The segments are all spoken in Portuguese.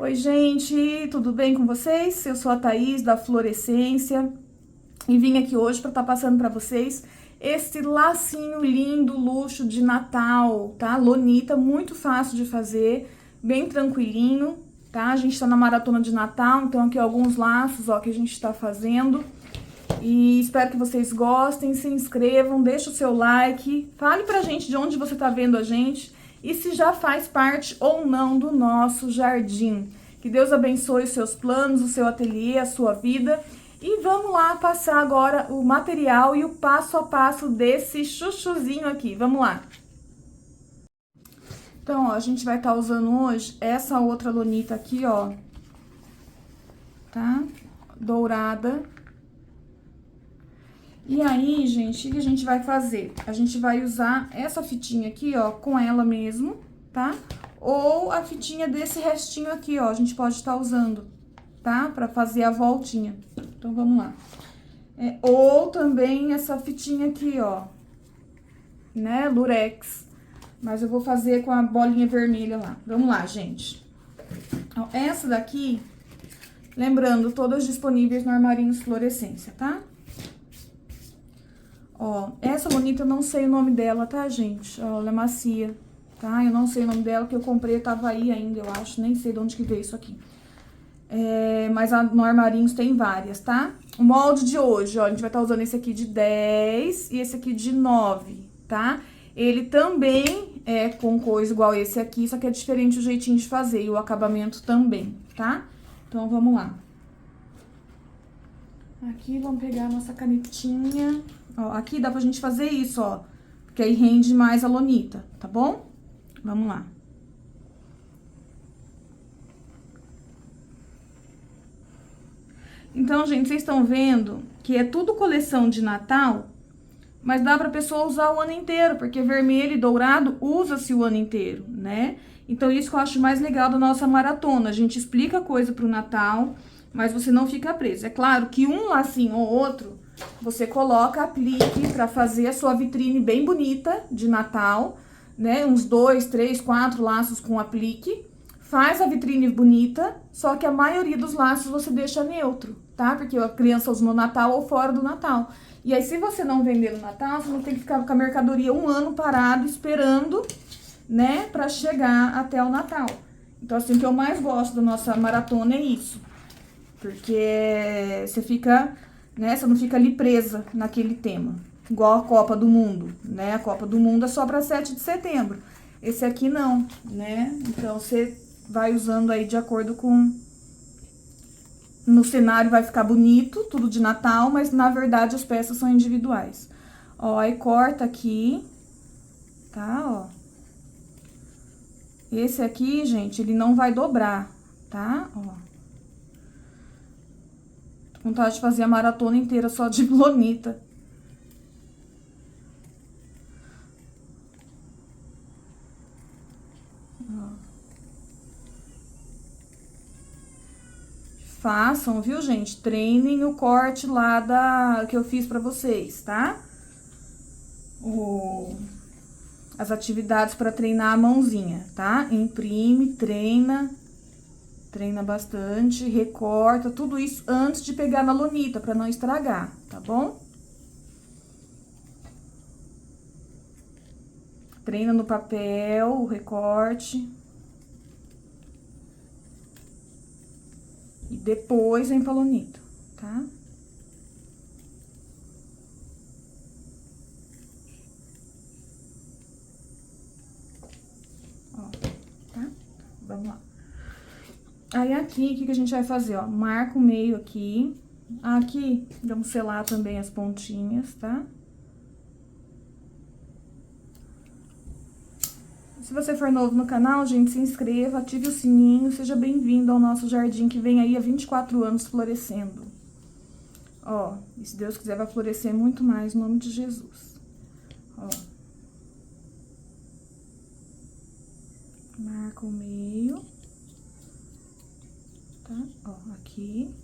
Oi, gente, tudo bem com vocês? Eu sou a Thaís da Florescência e vim aqui hoje para estar passando para vocês esse lacinho lindo, luxo de Natal, tá? Lonita, muito fácil de fazer, bem tranquilinho, tá? A gente tá na maratona de Natal, então aqui alguns laços, ó, que a gente tá fazendo. E espero que vocês gostem, se inscrevam, deixa o seu like, fale pra gente de onde você tá vendo a gente e se já faz parte ou não do nosso jardim. Que Deus abençoe os seus planos, o seu ateliê, a sua vida. E vamos lá passar agora o material e o passo a passo desse chuchuzinho aqui. Vamos lá. Então, ó, a gente vai estar usando hoje essa outra lonita aqui, ó, tá? Dourada. E aí, gente, o que a gente vai fazer? A gente vai usar essa fitinha aqui, ó, com ela mesmo, tá? Ou a fitinha desse restinho aqui, ó, a gente pode estar usando, tá? Pra fazer a voltinha. Então, vamos lá. Ou também essa fitinha aqui, ó, né, lurex. Mas eu vou fazer com a bolinha vermelha lá. Vamos lá, gente. Ó, essa daqui, lembrando, todas disponíveis no Armarinhos Florescência, tá? Ó, essa bonita eu não sei o nome dela, tá, gente? Ó, ela é macia, tá? Eu não sei o nome dela, que eu comprei, tava aí ainda, eu acho. Nem sei de onde que veio isso aqui. Mas no Armarinhos tem várias, tá? O molde de hoje, ó, a gente vai estar usando esse aqui de 10 e esse aqui de 9, tá? Ele também é com coisa igual esse aqui, só que é diferente o jeitinho de fazer e o acabamento também, tá? Então, vamos lá. Aqui, vamos pegar a nossa canetinha. Ó, aqui dá pra gente fazer isso, ó. Porque aí rende mais a lonita, tá bom? Vamos lá. Então, gente, vocês estão vendo que é tudo coleção de Natal, mas dá pra pessoa usar o ano inteiro, porque vermelho e dourado usa-se o ano inteiro, né? Então, isso que eu acho mais legal da nossa maratona. A gente explica coisa pro Natal, mas você não fica preso. É claro que um lacinho ou outro, você coloca aplique pra fazer a sua vitrine bem bonita de Natal, né? Uns 2, 3, 4 laços com aplique. Faz a vitrine bonita, só que a maioria dos laços você deixa neutro, tá? Porque a criança usa no Natal ou fora do Natal. E aí, se você não vender no Natal, você não tem que ficar com a mercadoria um ano parado esperando, né, pra chegar até o Natal. Então, assim, o que eu mais gosto da nossa maratona é isso. Porque você fica, né, você não fica ali presa naquele tema. Igual a Copa do Mundo, né? A Copa do Mundo é só pra 7 de setembro. Esse aqui não, né? Então, você vai usando aí de acordo com... No cenário vai ficar bonito, tudo de Natal, mas na verdade as peças são individuais. Ó, aí corta aqui, tá? Ó. Esse aqui, gente, ele não vai dobrar, tá? Ó. Tô com vontade de fazer a maratona inteira só de lonita. Façam, viu, gente? Treinem o corte lá que eu fiz pra vocês, tá? As atividades pra treinar a mãozinha, tá? Imprime, treina bastante, recorta, tudo isso antes de pegar na lonita, pra não estragar, tá bom? Treina no papel, o recorte. E depois vem pra lonita, tá? Ó, tá? Vamos lá. Aí, aqui, o que a gente vai fazer, ó? Marca o meio aqui. Aqui, vamos selar também as pontinhas, tá? Se você for novo no canal, gente, se inscreva, ative o sininho, seja bem-vindo ao nosso jardim que vem aí há 24 anos florescendo. Ó, e se Deus quiser vai florescer muito mais, em nome de Jesus. Ó. Marca o meio. Tá? Ó, aqui.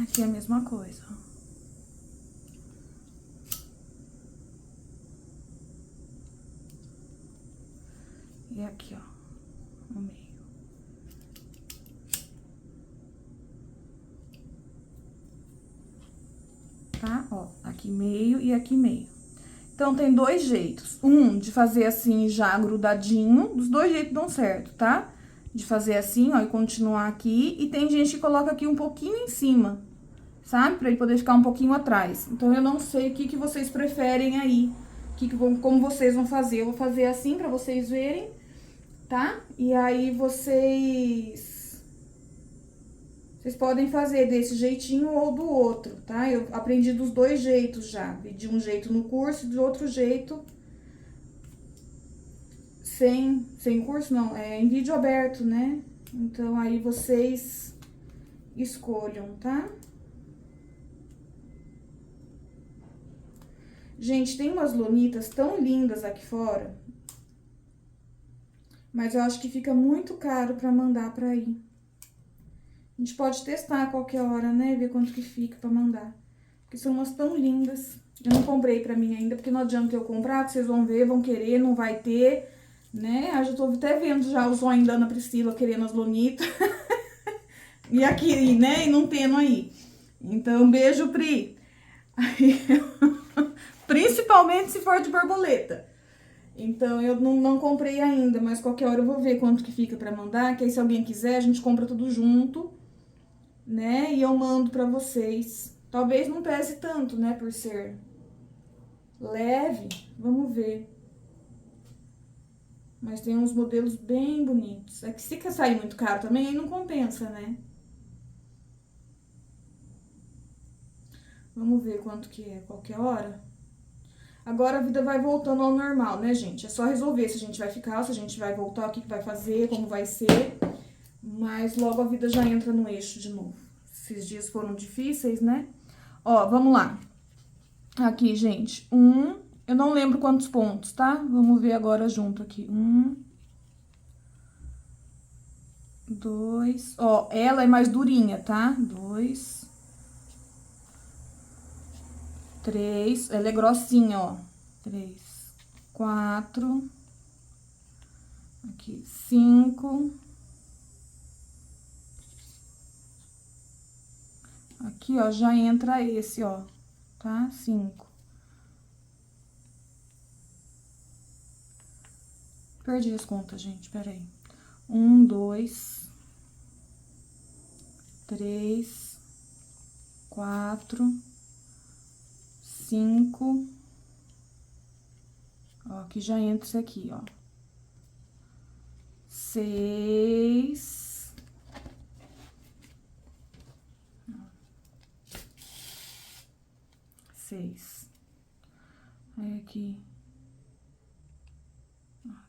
Aqui é a mesma coisa, ó. E aqui, ó, no meio. tá? Ó, aqui meio e aqui meio. Então, tem dois jeitos. Um, de fazer assim, já grudadinho. Dos dois jeitos dão certo, tá? De fazer assim, ó, e continuar aqui. E tem gente que coloca aqui um pouquinho em cima, sabe? Pra ele poder ficar um pouquinho atrás. Então, eu não sei o que vocês preferem aí. Como vocês vão fazer. Eu vou fazer assim pra vocês verem, tá? E aí, vocês podem fazer desse jeitinho ou do outro, tá? Eu aprendi dos dois jeitos já. De um jeito no curso e do outro jeito sem curso, não. É em vídeo aberto, né? Então, aí vocês escolham, tá? Gente, tem umas lonitas tão lindas aqui fora. Mas eu acho que fica muito caro pra mandar pra aí. A gente pode testar a qualquer hora, né? Ver quanto que fica pra mandar. Porque são umas tão lindas. Eu não comprei pra mim ainda, porque não adianta eu comprar, que vocês vão ver, vão querer, não vai ter, né? Eu já tô até vendo já o sonho da Ana Priscila querendo as lonitas. E aqui, né? E não tendo aí. Então, beijo, Pri. Aí, principalmente se for de borboleta. Então, eu não comprei ainda, mas qualquer hora eu vou ver quanto que fica pra mandar, que aí se alguém quiser, a gente compra tudo junto, né? E eu mando pra vocês. Talvez não pese tanto, né, por ser leve, vamos ver. Mas tem uns modelos bem bonitos. É que se quer sair muito caro também, aí não compensa, né? Vamos ver quanto que é qualquer hora. Agora a vida vai voltando ao normal, né, gente? É só resolver se a gente vai ficar, se a gente vai voltar, o que vai fazer, como vai ser. Mas logo a vida já entra no eixo de novo. Esses dias foram difíceis, né? Ó, vamos lá. Aqui, gente, eu não lembro quantos pontos, tá? Vamos ver agora junto aqui. 2, ó, ela é mais durinha, tá? 2, 3, ela é grossinha, ó. 3, 4, aqui, 5. Aqui, ó, já entra esse, ó, tá? 5. Perdi as contas, gente, peraí. 1, 2, 3, 4, 5. Ó, aqui já entra isso aqui, ó. 6. 6. Aí aqui.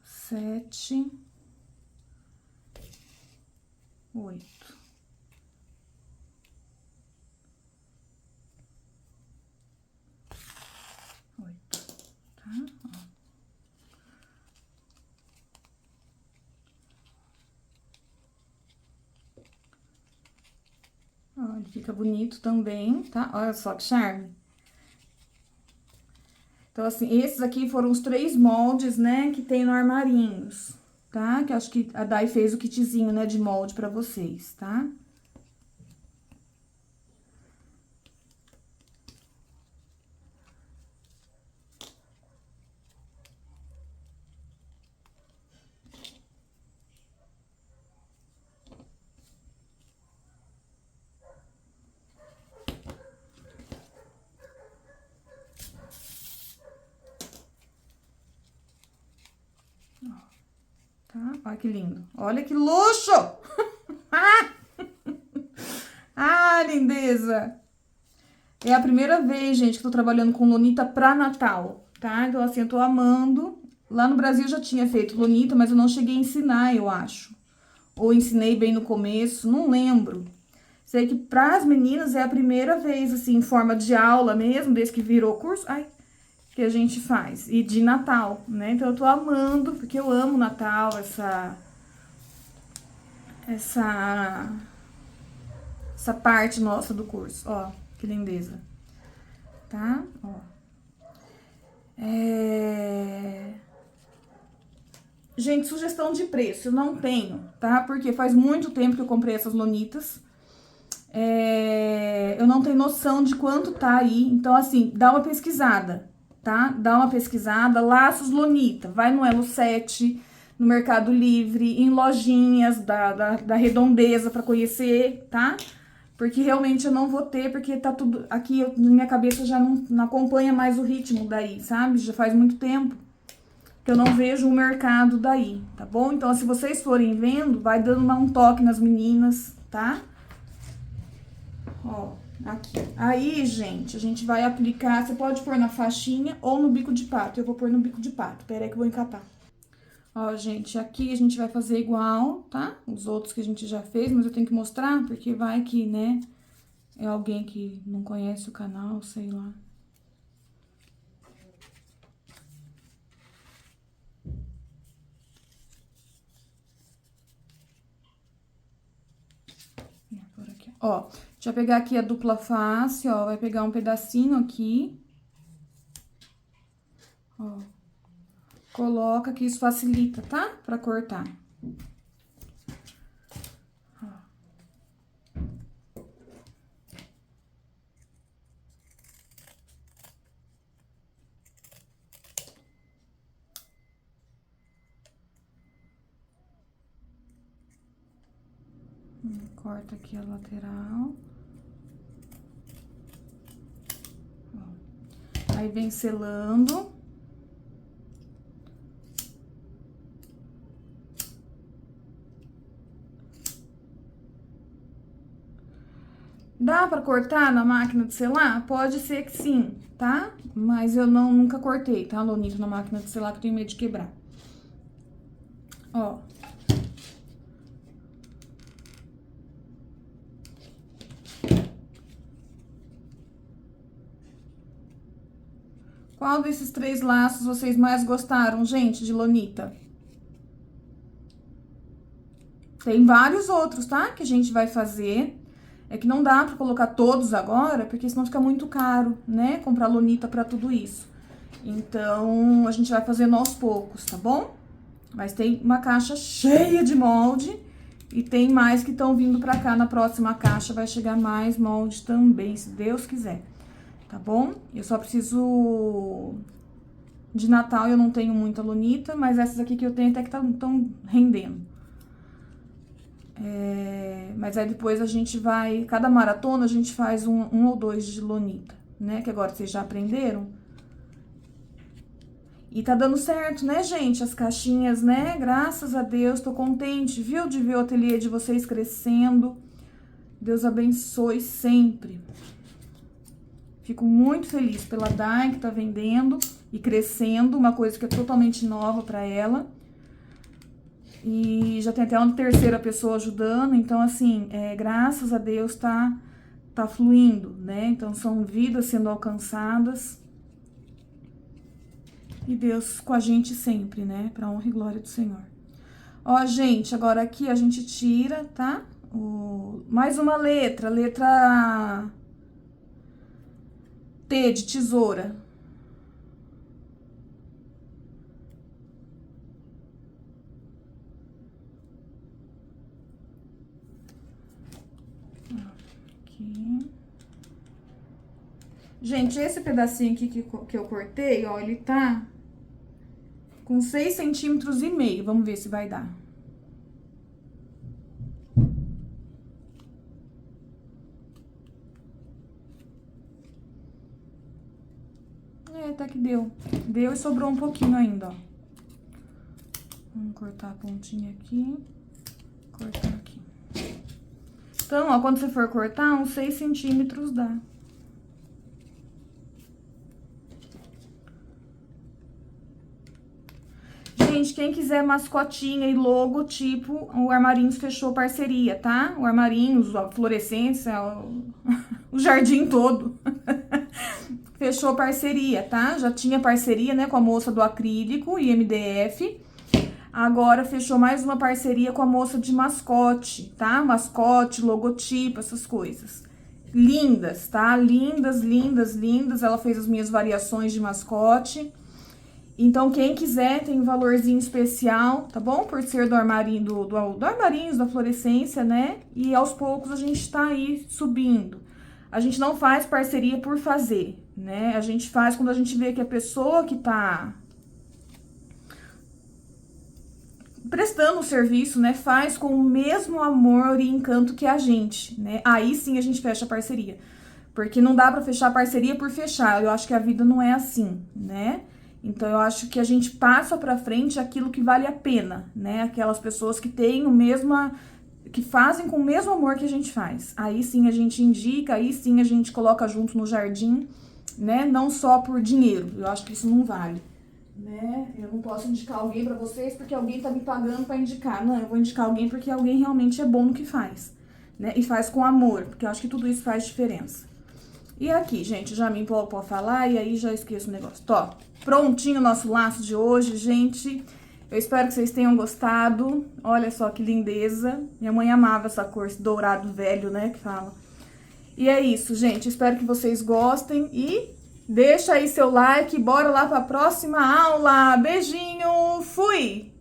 7. 8. 8, tá? Ó, ele fica bonito também, tá? Olha só que charme. Então, assim, esses aqui foram os 3 moldes, né, que tem no Armarinhos, tá? Que acho que a Dai fez o kitzinho, né, de molde pra vocês, tá? Tá? Olha que lindo. Olha que luxo! Ah, lindeza! É a primeira vez, gente, que eu tô trabalhando com lonita pra Natal, tá? Então, assim, eu tô amando. Lá no Brasil eu já tinha feito lonita, mas eu não cheguei a ensinar, eu acho. Ou ensinei bem no começo, não lembro. Sei que pras meninas é a primeira vez, assim, em forma de aula mesmo, desde que virou curso. Ai, que a gente faz. E de Natal, né? Então, eu tô amando, porque eu amo Natal, essa parte nossa do curso. Ó, que lindeza. Tá? Ó. Gente, sugestão de preço, eu não tenho, tá? Porque faz muito tempo que eu comprei essas lonitas. eu não tenho noção de quanto tá aí. Então, assim, dá uma pesquisada, tá? Dá uma pesquisada. Laços Lonita, vai no Elo7, no Mercado Livre, em lojinhas da Redondeza pra conhecer, tá? Porque realmente eu não vou ter, porque tá tudo aqui, na minha cabeça já não acompanha mais o ritmo daí, sabe? Já faz muito tempo que eu não vejo o mercado daí, tá bom? Então, se vocês forem vendo, vai dando um toque nas meninas, tá? Ó, aqui. Aí, gente, a gente vai aplicar, você pode pôr na faixinha ou no bico de pato. Eu vou pôr no bico de pato, pera aí que eu vou encatar. Ó, gente, aqui a gente vai fazer igual, tá? Os outros que a gente já fez, mas eu tenho que mostrar, porque vai que, né, é alguém que não conhece o canal, sei lá. Por aqui. Ó, a gente vai pegar aqui a dupla face, ó, vai pegar um pedacinho aqui. Ó. Coloca que isso facilita, tá? Pra cortar. Ó. Corta aqui a lateral. Ó. Aí vem selando. Dá pra cortar na máquina de selar? Pode ser que sim, tá? Mas eu nunca cortei, tá, Lonito, na máquina de selar, que eu tenho medo de quebrar. Ó. Qual desses 3 laços vocês mais gostaram, gente, de Lonita? Tem vários outros, tá? Que a gente vai fazer. É que não dá pra colocar todos agora, porque senão fica muito caro, né? Comprar Lonita pra tudo isso. Então, a gente vai fazendo aos poucos, tá bom? Mas tem uma caixa cheia de molde e tem mais que estão vindo pra cá. Na próxima caixa vai chegar mais molde também, se Deus quiser, tá bom? Eu só preciso... De Natal eu não tenho muita Lonita, mas essas aqui que eu tenho até que estão rendendo. Mas aí depois a gente vai... Cada maratona a gente faz um ou 2 de Lonita, né? Que agora vocês já aprenderam. E tá dando certo, né, gente? As caixinhas, né? Graças a Deus, tô contente, viu? De ver o ateliê de vocês crescendo. Deus abençoe sempre. Fico muito feliz pela Dai, que tá vendendo e crescendo. Uma coisa que é totalmente nova pra ela. E já tem até uma terceira pessoa ajudando. Então, assim, graças a Deus tá fluindo, né? Então, são vidas sendo alcançadas. E Deus com a gente sempre, né? Pra honra e glória do Senhor. Ó, gente, agora aqui a gente tira, tá? Mais uma letra T de tesoura. Aqui. Gente, esse pedacinho aqui que eu cortei, ó, ele tá com 6,5 centímetros. Vamos ver se vai dar. Até que deu. Deu e sobrou um pouquinho ainda, ó. Vamos cortar a pontinha aqui. Cortar aqui. Então, ó, quando você for cortar, uns 6 centímetros dá. Gente, quem quiser mascotinha e logo, tipo, o Armarinhos fechou parceria, tá? O Armarinhos, a Florescência, o jardim todo. Fechou parceria, tá? Já tinha parceria, né, com a moça do acrílico e MDF. Agora fechou mais uma parceria com a moça de mascote, tá? Mascote, logotipo, essas coisas. Lindas, tá? Lindas, lindas, lindas. Ela fez as minhas variações de mascote. Então, quem quiser tem um valorzinho especial, tá bom? Por ser do armarinho, do Armarinhos da Florescência, né? E aos poucos a gente tá aí subindo. A gente não faz parceria por fazer, né? A gente faz quando a gente vê que a pessoa que tá prestando o serviço, né, faz com o mesmo amor e encanto que a gente, né? Aí sim a gente fecha a parceria. Porque não dá pra fechar a parceria por fechar. Eu acho que a vida não é assim, né? Então eu acho que a gente passa pra frente aquilo que vale a pena, né? Aquelas pessoas que têm o mesmo, que fazem com o mesmo amor que a gente faz. Aí sim a gente indica, aí sim a gente coloca junto no jardim, né? Não só por dinheiro. Eu acho que isso não vale, né? Eu não posso indicar alguém pra vocês porque alguém tá me pagando pra indicar. Não, eu vou indicar alguém porque alguém realmente é bom no que faz, né? E faz com amor, porque eu acho que tudo isso faz diferença. E aqui, gente, já me empolgo pra falar e aí já esqueço o negócio. Tó, prontinho o nosso laço de hoje, gente. Eu espero que vocês tenham gostado. Olha só que lindeza. Minha mãe amava essa cor, esse dourado velho, né, que fala. E é isso, gente. Espero que vocês gostem e deixa aí seu like. Bora lá pra próxima aula. Beijinho, fui!